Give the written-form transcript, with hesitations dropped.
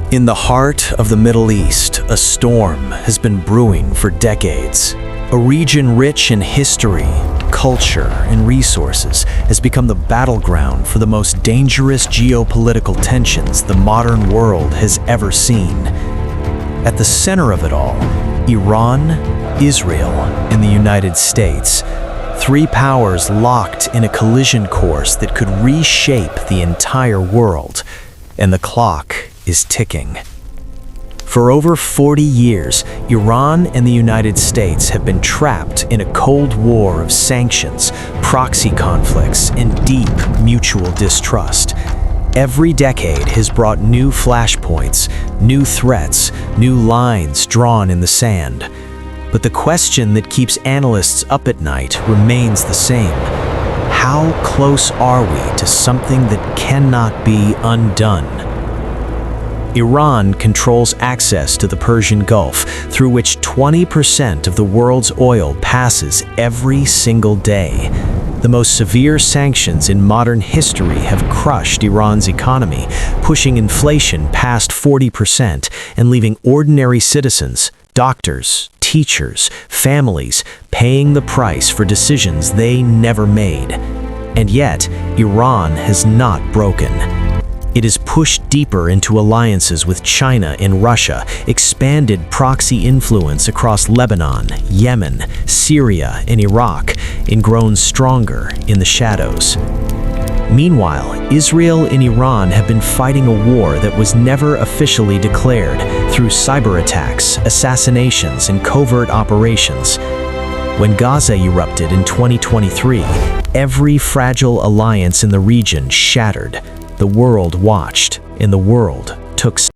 In the heart of the Middle East, a storm has been brewing for decades. A region rich in history, culture, and resources has become the battleground for the most dangerous geopolitical tensions the modern world has ever seen. At the center of it all, Iran, Israel, and the United States, three powers locked in a collision course that could reshape the entire world, and the clock is ticking. For over 40 years, Iran and the United States have been trapped in a cold war of sanctions, proxy conflicts, and deep mutual distrust. Every decade has brought new flashpoints, new threats, new lines drawn in the sand. But the question that keeps analysts up at night remains the same. How close are we to something that cannot be undone? Iran controls access to the Persian Gulf, through which 20% of the world's oil passes every single day. The most severe sanctions in modern history have crushed Iran's economy, pushing inflation past 40% and leaving ordinary citizens, doctors, teachers, families paying the price for decisions they never made. And yet, Iran has not broken. It has pushed deeper into alliances with China and Russia, expanded proxy influence across Lebanon, Yemen, Syria, and Iraq, and grown stronger in the shadows. Meanwhile, Israel and Iran have been fighting a war that was never officially declared through cyber attacks, assassinations, and covert operations. When Gaza erupted in 2023, every fragile alliance in the region shattered. The world watched, and the world took